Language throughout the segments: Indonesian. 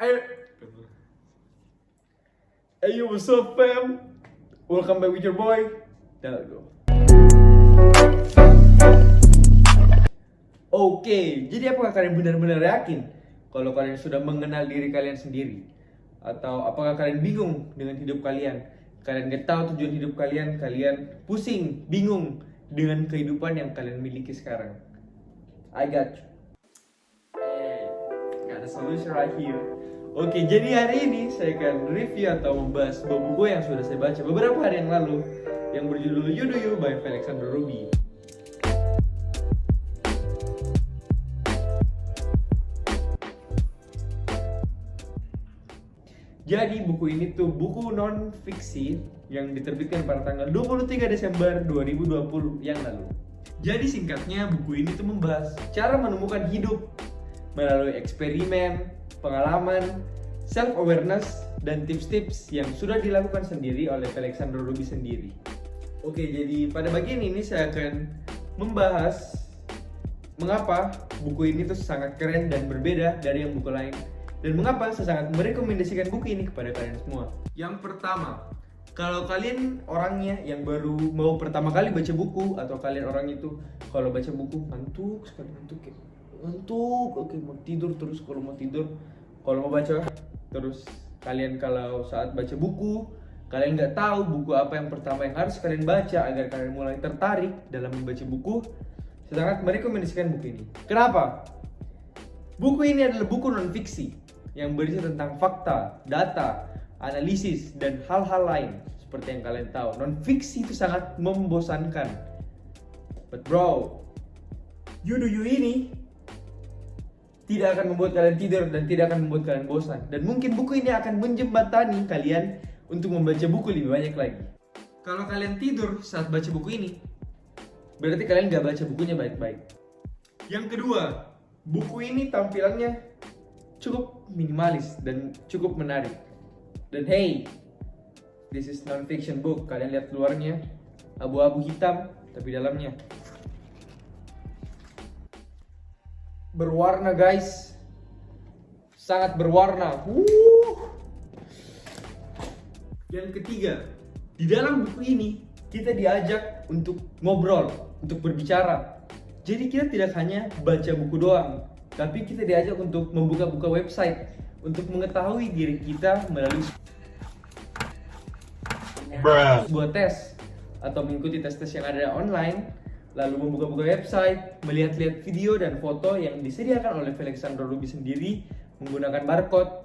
Ayo. Ayo, what's up fam? Welcome back with your boy. There we go. Oke, jadi apakah kalian benar-benar yakin kalau kalian sudah mengenal diri kalian sendiri? Atau apakah kalian bingung dengan hidup kalian? Kalian gak tahu tujuan hidup kalian, kalian pusing, bingung dengan kehidupan yang kalian miliki sekarang. I got you. Got a solution right here. Oke, jadi hari ini saya akan review atau membahas sebuah buku yang sudah saya baca beberapa hari yang lalu yang berjudul You Do You by Alexander Ruby. Jadi buku ini tuh buku non-fiksi yang diterbitkan pada tanggal 23 Desember 2020 yang lalu. Jadi singkatnya buku ini tuh membahas cara menemukan hidup melalui eksperimen, pengalaman, self-awareness, dan tips-tips yang sudah dilakukan sendiri oleh Alexander Ruby sendiri. Oke, jadi pada bagian ini saya akan membahas mengapa buku ini tuh sangat keren dan berbeda dari yang buku lain, dan mengapa saya sangat merekomendasikan buku ini kepada kalian semua. Yang pertama, kalau kalian orangnya yang baru mau pertama kali baca buku, atau kalian orang itu kalau baca buku ngantuk sekali, ngantuk, oke mau tidur terus, kalau mau baca terus. Kalian kalau saat baca buku, kalian nggak tahu buku apa yang pertama yang harus kalian baca agar kalian mulai tertarik dalam membaca buku, saya sangat merekomendasikan buku ini. Kenapa? Buku ini adalah buku non-fiksi yang berisi tentang fakta, data, analisis, dan hal-hal lain. Seperti yang kalian tahu, non-fiksi itu sangat membosankan. But bro, You Do You ini tidak akan membuat kalian tidur dan tidak akan membuat kalian bosan. Dan mungkin buku ini akan menjembatani kalian untuk membaca buku lebih banyak lagi. Kalau kalian tidur saat baca buku ini, berarti kalian gak baca bukunya baik-baik. Yang kedua, buku ini tampilannya cukup minimalis dan cukup menarik. Dan hey, this is non-fiction book. Kalian lihat luarnya, abu-abu hitam, tapi dalamnya berwarna guys, sangat berwarna. Yang ketiga, di dalam buku ini kita diajak untuk ngobrol, untuk berbicara. Jadi kita tidak hanya baca buku doang, tapi kita diajak untuk membuka-buka website untuk mengetahui diri kita melalui sebuah tes atau mengikuti tes-tes yang ada online. Lalu membuka-buka website, melihat-lihat video dan foto yang disediakan oleh Alexander Ruby sendiri menggunakan barcode.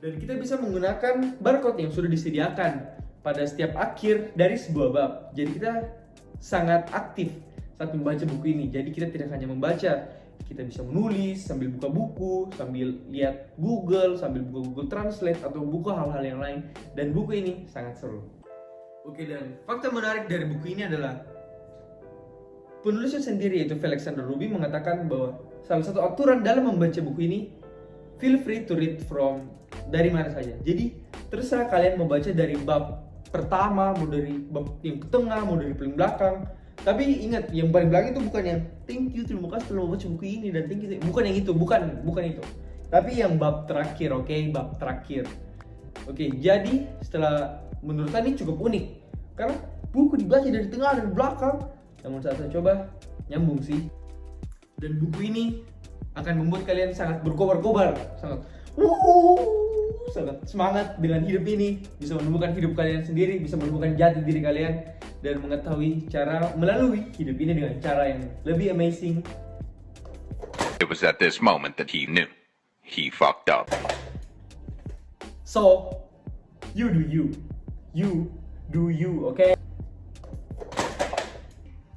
Dan kita bisa menggunakan barcode yang sudah disediakan pada setiap akhir dari sebuah bab. Jadi kita sangat aktif saat membaca buku ini. Jadi kita tidak hanya membaca, kita bisa menulis sambil buka buku, sambil lihat Google, sambil buka Google Translate atau buka hal-hal yang lain. Dan buku ini sangat seru. Oke, dan fakta menarik dari buku ini adalah penulisnya sendiri, yaitu Alexander Ruby, mengatakan bahwa salah satu aturan dalam membaca buku ini, feel free to read from dari mana saja. Jadi terserah kalian membaca dari bab pertama, mau dari bab yang ke tengah, mau dari paling belakang. Tapi ingat, yang paling belakang itu bukan yang thank you, terima kasih telah membaca buku ini, dan thank you, bukan yang itu, bukan itu. Tapi yang bab terakhir, oke, bab terakhir. Oke, jadi setelah menurut saya ini cukup unik karena buku dibaca dari tengah dan belakang. Namun saat saya coba, nyambung sih. Dan buku ini akan membuat kalian sangat berkobar-kobar, sangat semangat dengan hidup ini, bisa menemukan hidup kalian sendiri, bisa menemukan jati diri kalian, dan mengetahui cara melalui hidup ini dengan cara yang lebih amazing. It was at this moment that he knew he fucked up. So, you do you. You do you, okay?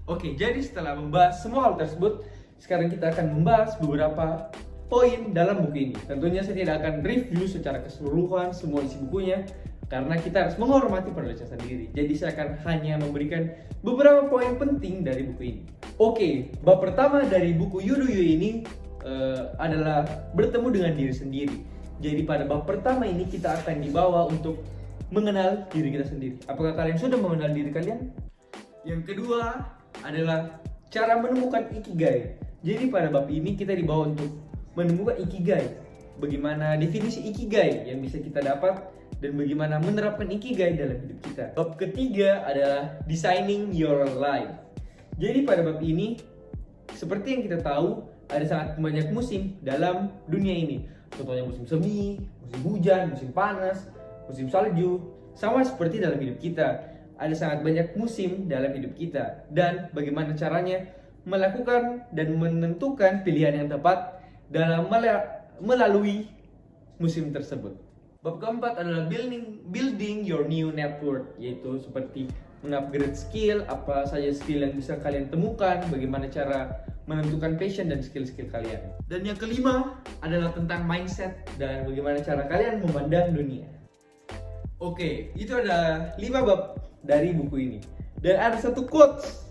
Oke, jadi setelah membahas semua hal tersebut, sekarang kita akan membahas beberapa poin dalam buku ini. Tentunya saya tidak akan review secara keseluruhan semua isi bukunya, karena kita harus menghormati penulisnya sendiri. Jadi saya akan hanya memberikan beberapa poin penting dari buku ini. Oke, bab pertama dari buku You Do You ini adalah bertemu dengan diri sendiri. Jadi pada bab pertama ini kita akan dibawa untuk mengenal diri kita sendiri. Apakah kalian sudah mengenal diri kalian? Yang kedua adalah cara menemukan ikigai. Jadi pada bab ini kita dibawa untuk menemukan ikigai. bagaimana definisi ikigai yang bisa kita dapat dan bagaimana menerapkan ikigai dalam hidup kita. Bab ketiga adalah designing your life. Jadi pada bab ini, seperti yang kita tahu, ada sangat banyak musim dalam dunia ini. Contohnya musim semi, musim hujan, musim panas, musim salju. Sama seperti dalam hidup kita, ada sangat banyak musim dalam hidup kita. Dan bagaimana caranya melakukan dan menentukan pilihan yang tepat dalam melalui musim tersebut. Bab keempat adalah building your new network, yaitu seperti mengupgrade skill, apa saja skill yang bisa kalian temukan, bagaimana cara menentukan passion dan skill-skill kalian. Dan yang kelima adalah tentang mindset dan bagaimana cara kalian memandang dunia. Oke, itu ada 5 bab dari buku ini. Dan ada satu quotes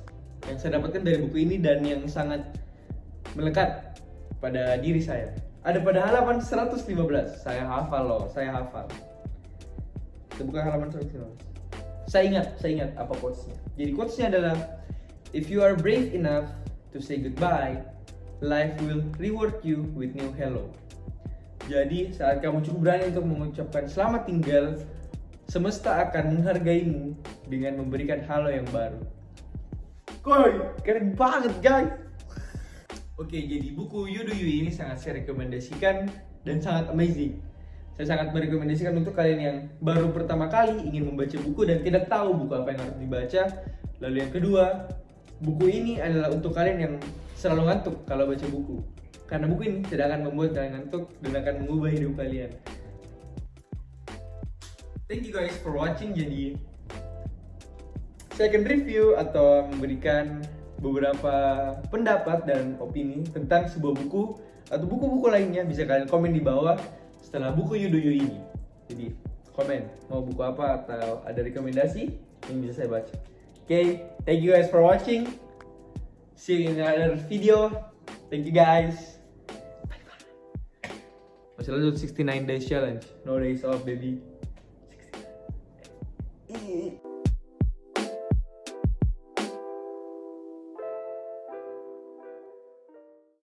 yang saya dapatkan dari buku ini dan yang sangat melekat pada diri saya. Ada pada halaman 115. Saya hafal loh, saya hafal. Kita buka halaman 115. Saya ingat apa quotesnya. Jadi quotesnya adalah, if you are brave enough to say goodbye, life will reward you with new hello. Jadi saat kamu cukup berani untuk mengucapkan selamat tinggal, semesta akan menghargaimu dengan memberikan halo yang baru. Koi, keren banget guys. Oke, jadi buku You Do You ini sangat saya rekomendasikan dan sangat amazing. Saya sangat merekomendasikan untuk kalian yang baru pertama kali ingin membaca buku dan tidak tahu buku apa yang harus dibaca. Lalu yang kedua, buku ini adalah untuk kalian yang selalu ngantuk kalau baca buku. Karena buku ini tidak akan membuat kalian ngantuk dan akan mengubah hidup kalian. Thank you guys for watching. Jadi saya akan review atau memberikan beberapa pendapat dan opini tentang sebuah buku atau buku-buku lainnya. Bisa kalian komen di bawah setelah buku You Do You ini. Jadi komen mau buku apa atau ada rekomendasi yang bisa saya baca. Okay, thank you guys for watching. See you in another video. Thank you guys. Bye bye. Masih lanjut 69 days challenge. No days off baby. 69.